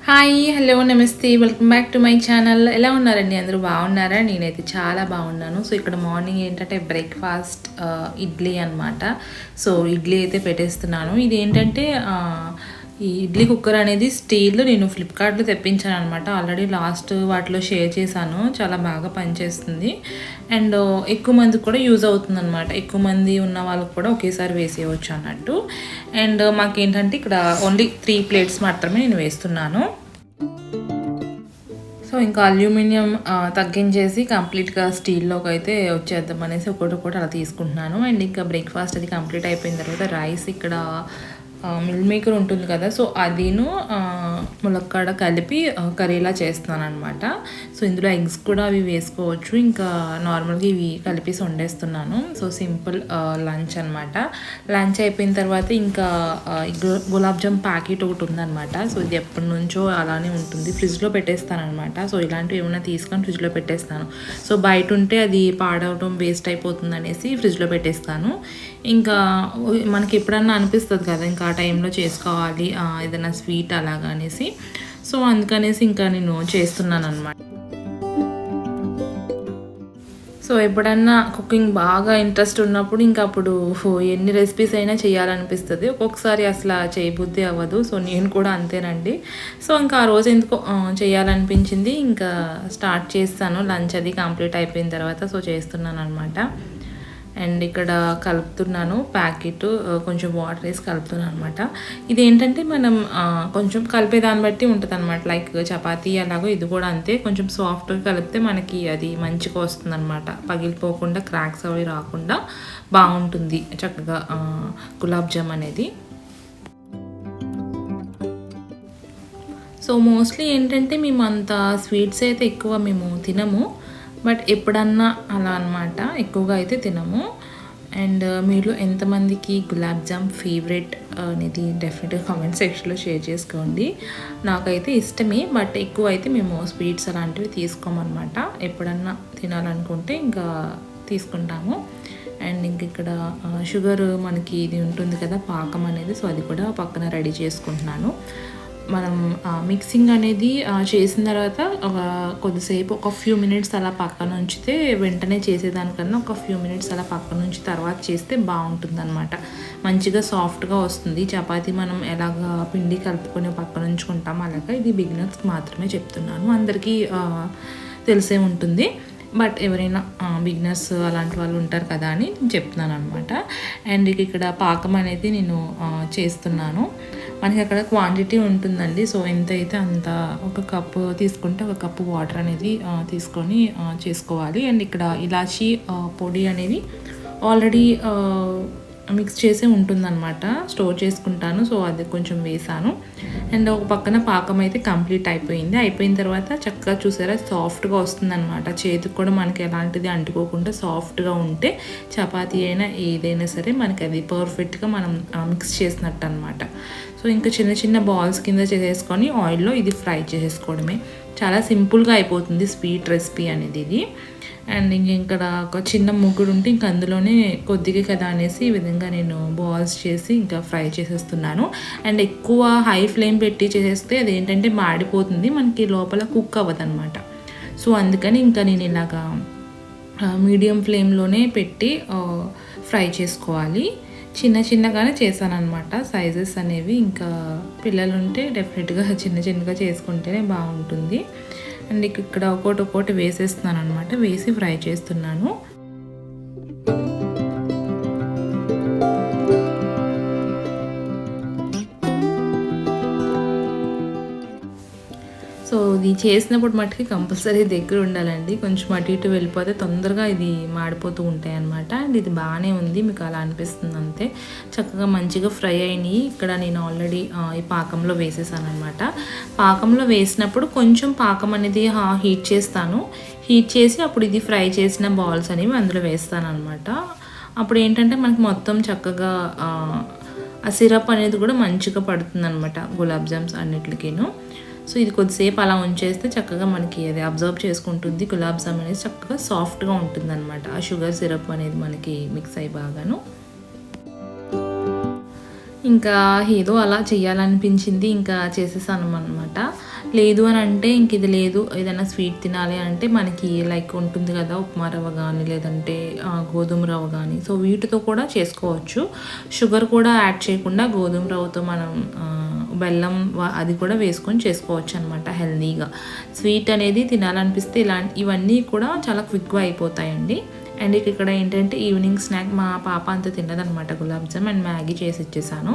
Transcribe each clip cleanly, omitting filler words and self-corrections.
Hi hello నమస్తే welcome back to my channel. ఎలా ఉన్నారండి? అందరూ బాగున్నారా? నేనైతే చాలా బాగున్నాను. సో ఇక్కడ మార్నింగ్ ఏంటంటే బ్రేక్ఫాస్ట్ ఇడ్లీ అనమాట. సో ఇడ్లీ అయితే పెట్టేస్తున్నాను. ఇది ఏంటంటే ఈ ఇడ్లీ కుక్కర్ అనేది స్టీల్ నేను ఫ్లిప్కార్ట్లో తెప్పించాను అనమాట. ఆల్రెడీ లాస్ట్ వాటిలో షేర్ చేశాను. చాలా బాగా పనిచేస్తుంది అండ్ ఎక్కువ మందికి కూడా యూజ్ అవుతుంది అనమాట. ఎక్కువ మంది ఉన్న వాళ్ళకి కూడా ఒకేసారి వేసేయవచ్చు అన్నట్టు. అండ్ మాకేంటంటే ఇక్కడ ఓన్లీ 3 ప్లేట్స్ మాత్రమే నేను వేస్తున్నాను. సో ఇంకా అల్యూమినియం తగ్గించేసి కంప్లీట్గా స్టీల్లోకి అయితే వచ్చేద్దాం అనేసి ఒకటి అలా తీసుకుంటున్నాను. అండ్ ఇంకా బ్రేక్ఫాస్ట్ అది కంప్లీట్ అయిపోయిన తర్వాత రైస్ ఇక్కడ మిల్ మేకర్ ఉంటుంది కదా, సో అదిను ములక్కాడ కలిపి కర్రీలా చేస్తున్నాను అనమాట. సో ఇందులో ఎగ్స్ కూడా అవి వేసుకోవచ్చు. ఇంకా నార్మల్గా ఇవి కలిపేసి వండేస్తున్నాను. సో సింపుల్ లంచ్ అనమాట. లంచ్ అయిపోయిన తర్వాత ఇంకా గులాబ్ జామ్ ప్యాకెట్ ఒకటి ఉందన్నమాట. సో ఇది ఎప్పటి నుంచో అలానే ఉంటుంది, ఫ్రిడ్జ్లో పెట్టేస్తాను అనమాట. సో ఇలాంటివి ఏమైనా తీసుకొని ఫ్రిడ్జ్లో పెట్టేస్తాను. సో బయట ఉంటే అది పాడవడం వేస్ట్ అయిపోతుంది అనేసి ఫ్రిడ్జ్లో పెట్టేస్తాను. ఇంకా మనకి ఎప్పుడన్నా అనిపిస్తుంది కదా ఇంకా ఆ టైంలో చేసుకోవాలి ఏదైనా స్వీట్ అలాగా అనేసి. సో అందుకనేసి ఇంకా నేను చేస్తున్నాను అనమాట. సో ఎప్పుడన్నా కుకింగ్ బాగా ఇంట్రెస్ట్ ఉన్నప్పుడు ఇంకా అప్పుడు ఎన్ని రెసిపీస్ అయినా చేయాలనిపిస్తుంది. ఒక్కొక్కసారి అసలు చేయబుద్ధి అవ్వదు. సో నేను కూడా అంతేనండి. సో ఇంకా ఆ రోజు ఎందుకో చేయాలనిపించింది, ఇంకా స్టార్ట్ చేస్తాను. లంచ్ అది కంప్లీట్ అయిపోయిన తర్వాత సో చేస్తున్నాను అనమాట. అండ్ ఇక్కడ కలుపుతున్నాను ప్యాకెట్, కొంచెం వాటర్ వేసి కలుపుతున్నాను అనమాట. ఇదేంటంటే మనం కొంచెం కలిపే దాన్ని బట్టి ఉంటుంది అనమాట. లైక్ చపాతీ అలాగో ఇది కూడా అంతే, కొంచెం సాఫ్ట్గా కలిపితే మనకి అది మంచిగా వస్తుంది అనమాట. పగిలిపోకుండా క్రాక్స్ అవి రాకుండా బాగుంటుంది చక్కగా గులాబ్ జామ్ అనేది. సో మోస్ట్లీ ఏంటంటే మేము అంత స్వీట్స్ అయితే ఎక్కువ మేము తినము, బట్ ఎప్పుడన్నా అలా అనమాట, ఎక్కువగా అయితే తినము. అండ్ మీరు ఎంతమందికి గులాబ్ జామ్ ఫేవరెట్ అనేది డెఫినెట్గా కామెంట్ సెక్షన్లో షేర్ చేసుకోండి. నాకైతే ఇష్టమే, బట్ ఎక్కువ అయితే మేము స్వీట్స్ అలాంటివి తీసుకోమన్నమాట. ఎప్పుడన్నా తినాలనుకుంటే ఇంకా తీసుకుంటాము. అండ్ ఇంక ఇక్కడ షుగర్ మనకి ఇది ఉంటుంది కదా పాకం అనేది, సో అది కూడా పక్కన రెడీ చేసుకుంటున్నాను. మనం మిక్సింగ్ అనేది చేసిన తర్వాత కొద్దిసేపు ఒక ఫ్యూ మినిట్స్ అలా పక్కన ఉంచితే, వెంటనే చేసేదానికన్నా ఒక ఫ్యూ మినిట్స్ అలా పక్కన ఉంచి తర్వాత చేస్తే బాగుంటుంది అనమాట. మంచిగా సాఫ్ట్గా వస్తుంది. చపాతీ మనం ఎలాగ పిండి కలుపుకొని పక్కన ఉంచుకుంటాం అలాగా. ఇది బిగినర్స్కి మాత్రమే చెప్తున్నాను, అందరికీ తెలిసే ఉంటుంది. బట్ ఎవరైనా బిగినర్స్ అలాంటి వాళ్ళు ఉంటారు కదా అని చెప్తున్నాను అనమాట. అండ్ ఇక్కడ పాకం అనేది నేను చేస్తున్నాను. మనకి అక్కడ క్వాంటిటీ ఉంటుందండి. సో ఎంత అయితే అంత, ఒక కప్పు తీసుకుంటే ఒక కప్పు వాటర్ అనేది తీసుకొని చేసుకోవాలి. అండ్ ఇక్కడ ఇలాచీ పొడి అనేది ఆల్రెడీ మిక్స్ చేసే ఉంటుందన్నమాట, స్టోర్ చేసుకుంటాను. సో అది కొంచెం వేసాను. అండ్ ఒక పక్కన పాకం అయితే కంప్లీట్ అయిపోయింది. అయిపోయిన తర్వాత చక్కగా చూసారా సాఫ్ట్గా వస్తుందన్నమాట. చేతికి కూడా మనకి ఎలాంటిది అంటుకోకుండా సాఫ్ట్గా ఉంటే చపాతీ అయినా ఏదైనా సరే మనకి అది పర్ఫెక్ట్గా మనం మిక్స్ చేసినట్టు అనమాట. సో ఇంకా చిన్న చిన్న బాల్స్ కింద చేసేసుకొని ఆయిల్లో ఇది ఫ్రై చేసేసుకోవడమే. చాలా సింపుల్గా అయిపోతుంది స్వీట్ రెసిపీ అనేది ఇది. అండ్ ఇక్కడ ఒక చిన్న ముగ్గుడు ఉంటే ఇంక అందులోనే కొద్దిగా కదా అనేసి ఈ విధంగా నేను బాల్స్ చేసి ఇంకా ఫ్రై చేసేస్తున్నాను. అండ్ ఎక్కువ హై ఫ్లేమ్ పెట్టి చేసేస్తే అదేంటంటే మాడిపోతుంది, మనకి లోపల కుక్ అవ్వదన్నమాట. సో అందుకని ఇంకా నేను ఇలాగా మీడియం ఫ్లేమ్లోనే పెట్టి ఫ్రై చేసుకోవాలి. చిన్న చిన్నగానే చేశానమాట సైజెస్ అనేవి. ఇంకా పిల్లలు ఉంటే డెఫినెట్గా చిన్న చిన్నగా చేసుకుంటేనే బాగుంటుంది. అండ్ ఇక్కడ ఒక్కొక్కటి వేసేస్తున్నాను అనమాట, వేసి ఫ్రై చేస్తున్నాను. సో ఇది చేసినప్పుడు మట్టుకి కంపల్సరీ దగ్గర ఉండాలండి. కొంచెం అటు ఇటు వెళ్ళిపోతే తొందరగా ఇది మాడిపోతూ ఉంటాయి అన్నమాట. అండ్ ఇది బాగానే ఉంది, మీకు అలా అనిపిస్తుంది అంతే. చక్కగా మంచిగా ఫ్రై అయినాయి. ఇక్కడ నేను ఆల్రెడీ ఈ పాకంలో వేసేసాను అనమాట. పాకంలో వేసినప్పుడు కొంచెం పాకం అనేది హీట్ చేస్తాను. హీట్ చేసి అప్పుడు ఇది ఫ్రై చేసిన బాల్స్ అనేవి అందులో వేస్తాను అనమాట. అప్పుడు ఏంటంటే మనకి మొత్తం చక్కగా ఆ సిరప్ అనేది కూడా మంచిగా పడుతుంది అనమాట గులాబ్ జామ్స్ అన్నిటికీను. సో ఇది కొద్దిసేపు అలా ఉంచేస్తే చక్కగా మనకి అది అబ్జర్వ్ చేసుకుంటుంది. గులాబ్ జామ్ అనేది చక్కగా సాఫ్ట్గా ఉంటుంది అనమాట. ఆ షుగర్ సిరప్ అనేది మనకి మిక్స్ అయ్యి బాగాను. ఇంకా ఏదో అలా చేయాలనిపించింది, ఇంకా చేసేసాను అనమాట. లేదు అని అంటే ఇంక ఇది లేదు, ఏదైనా స్వీట్ తినాలి అంటే మనకి లైక్ ఉంటుంది కదా, ఉప్మా రవ్వ కానీ లేదంటే గోధుమ రవ్వ కానీ, సో వీటితో కూడా చేసుకోవచ్చు. షుగర్ కూడా యాడ్ చేయకుండా గోధుమ రవ్వతో మనం బెల్లం అది కూడా వేసుకొని చేసుకోవచ్చు అనమాట హెల్తీగా. స్వీట్ అనేది తినాలనిపిస్తే ఇవన్నీ కూడా చాలా క్విక్గా అయిపోతాయండి. అండ్ ఇక్కడ ఏంటంటే ఈవినింగ్ స్నాక్ మా పాప అంతా తిన్నదనమాట, గులాబ్ జామ్ అండ్ మ్యాగీ చేసి ఇచ్చేసాను.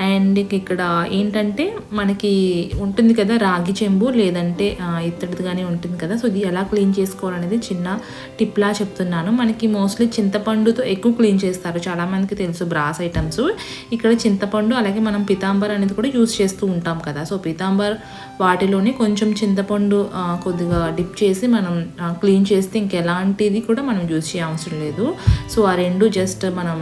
అండ్ ఇక్కడ ఏంటంటే మనకి ఉంటుంది కదా రాగి చెంబు లేదంటే ఇత్తడిది కానీ ఉంటుంది కదా, సో ఇది ఎలా క్లీన్ చేసుకోవాలనేది చిన్న టిప్లా చెప్తున్నాను. మనకి మోస్ట్లీ చింతపండుతో ఎక్కువ క్లీన్ చేస్తారు, చాలామందికి తెలుసు బ్రాస్ ఐటమ్స్. ఇక్కడ చింతపండు అలాగే మనం పితాంబర్ అనేది కూడా యూస్ చేస్తూ ఉంటాం కదా, సో పితాంబర్ వాటిలోనే కొంచెం చింతపండు కొద్దిగా డిప్ చేసి మనం క్లీన్ చేస్తే ఇంకెలాంటిది కూడా మనం యూస్ అవసరం లేదు. సో ఆ రెండు జస్ట్ మనం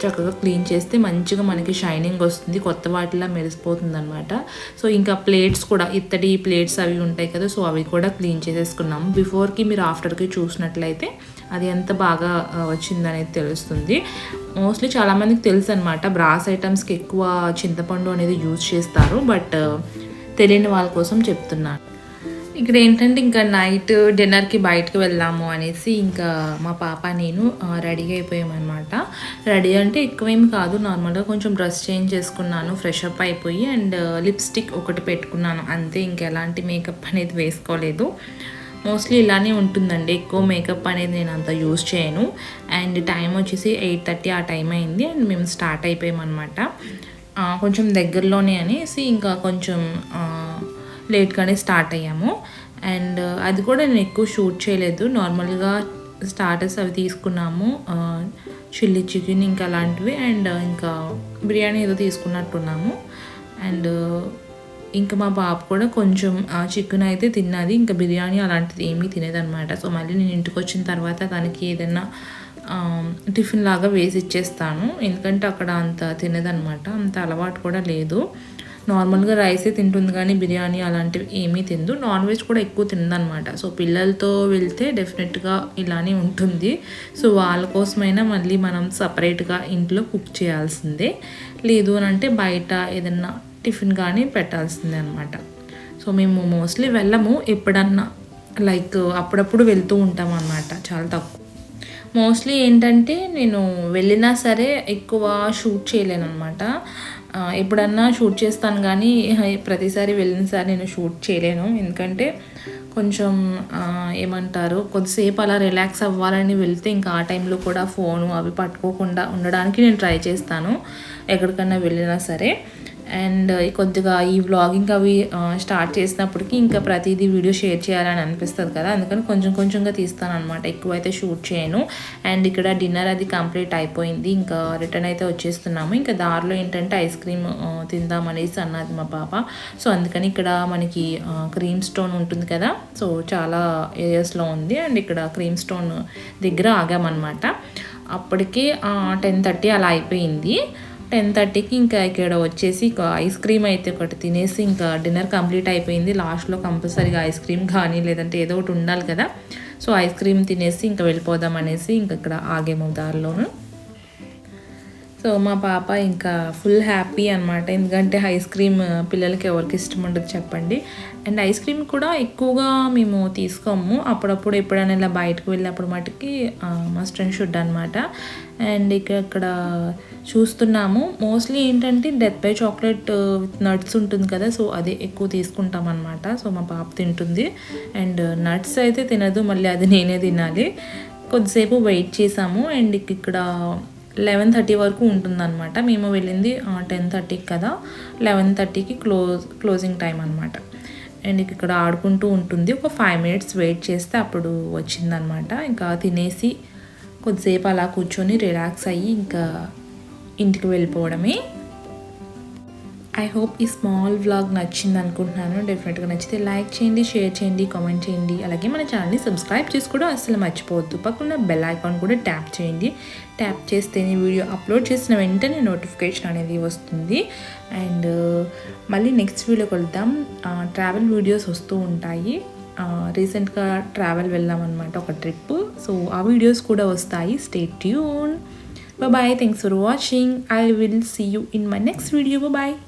చక్కగా క్లీన్ చేస్తే మంచిగా మనకి షైనింగ్ వస్తుంది, కొత్త వాటిలా మెరిసిపోతుంది అనమాట. సో ఇంకా ప్లేట్స్ కూడా ఇత్తడి ప్లేట్స్ అవి ఉంటాయి కదా, సో అవి కూడా క్లీన్ చేసేసుకున్నాము. బిఫోర్కి మీరు ఆఫ్టర్కి చూసినట్లయితే అది ఎంత బాగా వచ్చిందనేది తెలుస్తుంది. మోస్ట్లీ చాలామందికి తెలుసు అనమాట, బ్రాస్ ఐటమ్స్కి ఎక్కువ చింతపండు అనేది యూజ్ చేస్తారు, బట్ తెలియని వాళ్ళ కోసం చెప్తున్నాను. ఇక్కడ ఏంటంటే ఇంకా నైట్ డిన్నర్కి బయటకు వెళ్దాము అనేసి ఇంకా మా పాప నేను రెడీ అయిపోయామన్నమాట. రెడీ అంటే ఎక్కువేమి కాదు, నార్మల్గా కొంచెం డ్రెస్ చేంజ్ చేసుకున్నాను, ఫ్రెష్ అప్ అయిపోయి అండ్ లిప్స్టిక్ ఒకటి పెట్టుకున్నాను అంతే. ఇంకెలాంటి మేకప్ అనేది వేసుకోలేదు. మోస్ట్లీ ఇలానే ఉంటుందండి, ఎక్కువ మేకప్ అనేది నేను అంత యూజ్ చేయను. అండ్ టైం వచ్చేసి 8:30 ఆ టైం అయింది అండ్ మేము స్టార్ట్ అయిపోయామన్నమాట. కొంచెం దగ్గరలోనే అనేసి ఇంకా కొంచెం లేట్గానే స్టార్ట్ అయ్యాము. అండ్ అది కూడా నేను ఎక్కువ షూట్ చేయలేదు, నార్మల్గా స్టార్టర్స్ అవి తీసుకున్నాము, చిల్లీ చికెన్ ఇంకా అలాంటివి అండ్ ఇంకా బిర్యానీ ఏదో తీసుకున్నట్టున్నాము. అండ్ ఇంకా మా పాప కూడా కొంచెం చికెన్ అయితే తిన్నది, ఇంకా బిర్యానీ అలాంటిది ఏమీ తినేదన్నమాట. సో మళ్ళీ నేను ఇంటికి వచ్చిన తర్వాత తనకి ఏదైనా టిఫిన్ లాగా వేసి ఇచ్చేస్తాను, ఎందుకంటే అక్కడ అంత తినేదన్నమాట, అంత అలవాటు కూడా లేదు. నార్మల్గా రైసే తింటుంది కానీ బిర్యానీ అలాంటివి ఏమీ తిందు, నాన్ వెజ్ కూడా ఎక్కువ తిందనమాట. సో పిల్లలతో వెళ్తే డెఫినెట్గా ఇలానే ఉంటుంది. సో వాళ్ళ కోసమైనా మళ్ళీ మనం సపరేట్గా ఇంట్లో కుక్ చేయాల్సిందే, లేదు అని అంటే బయట ఏదన్నా టిఫిన్ కానీ పెట్టాల్సిందే అనమాట. సో మేము మోస్ట్లీ వెళ్ళము, ఎప్పుడన్నా లైక్ అప్పుడప్పుడు వెళ్తూ ఉంటాం అన్నమాట, చాలా తక్కువ. మోస్ట్లీ ఏంటంటే నేను వెళ్ళినా సరే ఎక్కువ షూట్ చేయలేను అనమాట. ఎప్పుడన్నా షూట్ చేస్తాను కానీ ప్రతిసారి వెళ్ళినసారి నేను షూట్ చేయలేను, ఎందుకంటే కొంచెం ఏమంటారు కొద్దిసేపు అలా రిలాక్స్ అవ్వాలని వెళ్తే ఇంకా ఆ టైంలో కూడా ఫోను అవి పట్టుకోకుండా ఉండడానికి నేను ట్రై చేస్తాను ఎక్కడికన్నా వెళ్ళినా సరే. అండ్ కొద్దిగా ఈ వ్లాగింగ్ అవి స్టార్ట్ చేసినప్పటికీ ఇంకా ప్రతిదీ వీడియో షేర్ చేయాలని అనిపిస్తుంది కదా, అందుకని కొంచెం కొంచెంగా తీస్తాను అనమాట, ఎక్కువైతే షూట్ చేయను. అండ్ ఇక్కడ డిన్నర్ అది కంప్లీట్ అయిపోయింది, ఇంకా రిటర్న్ అయితే వచ్చేస్తున్నాము. ఇంకా దారిలో ఏంటంటే ఐస్ క్రీమ్ తిందామనేసి అన్నది మా పాప. సో అందుకని ఇక్కడ మనకి క్రీమ్ స్టోన్ ఉంటుంది కదా, సో చాలా ఏరియాస్లో ఉంది అండ్ ఇక్కడ క్రీమ్ స్టోన్ దగ్గర ఆగామన్నమాట. అప్పటికే 10:30 అలా అయిపోయింది. 10:30కి ఇంకా ఇక్కడ వచ్చేసి ఐస్ క్రీమ్ అయితే ఒకటి తినేసి ఇంకా డిన్నర్ కంప్లీట్ అయిపోయింది. లాస్ట్లో కంపల్సరీగా ఐస్ క్రీమ్ కానీ లేదంటే ఏదో ఒకటి ఉండాలి కదా, సో ఐస్ క్రీమ్ తినేసి ఇంకా వెళ్ళిపోదాం అనేసి ఇంకా ఇక్కడ ఆగేమో దారిలోను. సో మా పాప ఇంకా ఫుల్ హ్యాపీ అనమాట, ఎందుకంటే ఐస్ క్రీమ్ పిల్లలకి ఎవరికి ఇష్టం ఉండదు చెప్పండి. అండ్ ఐస్ క్రీమ్ కూడా ఎక్కువగా మేము తీసుకోము, అప్పుడప్పుడు ఎప్పుడైనా ఇలా బయటకు వెళ్ళినప్పుడు మటుకి మస్ట్ అండ్ షుడ్ అనమాట. అండ్ ఇక్కడ చూస్తున్నాము మోస్ట్లీ ఏంటంటే death by chocolate with nuts ఉంటుంది కదా, సో అది ఎక్కువ తీసుకుంటాం అనమాట. సో మా పాప తింటుంది అండ్ నట్స్ అయితే తినదు, మళ్ళీ అది నేనే తినాలి. కొద్దిసేపు వెయిట్ చేసాము అండ్ ఇక్కడ 11:30 వరకు ఉంటుందన్నమాట. మేము వెళ్ళింది 10:30కి కదా, 11:30కి క్లోజింగ్ టైం అనమాట. అండ్ ఇక్కడ ఆడుకుంటూ ఉంటుంది, ఒక 5 minutes వెయిట్ చేస్తే అప్పుడు వచ్చిందనమాట. ఇంకా తినేసి కొద్దిసేపు అలా కూర్చొని రిలాక్స్ అయ్యి ఇంకా ఇంటికి వెళ్ళిపోవడమే. ఐ హోప్ ఈ స్మాల్ వ్లాగ్ నచ్చింది అనుకుంటున్నాను. డెఫినెట్గా నచ్చితే లైక్ చేయండి, షేర్ చేయండి, కామెంట్ చేయండి. అలాగే మన ఛానల్ని సబ్స్క్రైబ్ చేసుకోవడం అస్సలు మర్చిపోవద్దు. పక్కన బెల్ ఐకాన్ కూడా ట్యాప్ చేయండి. ట్యాప్ చేస్తేనే వీడియో అప్లోడ్ చేసిన వెంటనే నోటిఫికేషన్ అనేది వస్తుంది. అండ్ మళ్ళీ నెక్స్ట్ వీడియో కలుద్దాం. ట్రావెల్ వీడియోస్ వస్తూ ఉంటాయి. రీసెంట్గా ట్రావెల్ వెళ్ళామన్నమాట, ఒక ట్రిప్. సో ఆ వీడియోస్ కూడా వస్తాయి. Stay tune. Bye bye. Thanks for watching. I will see you in my next video. Bye bye.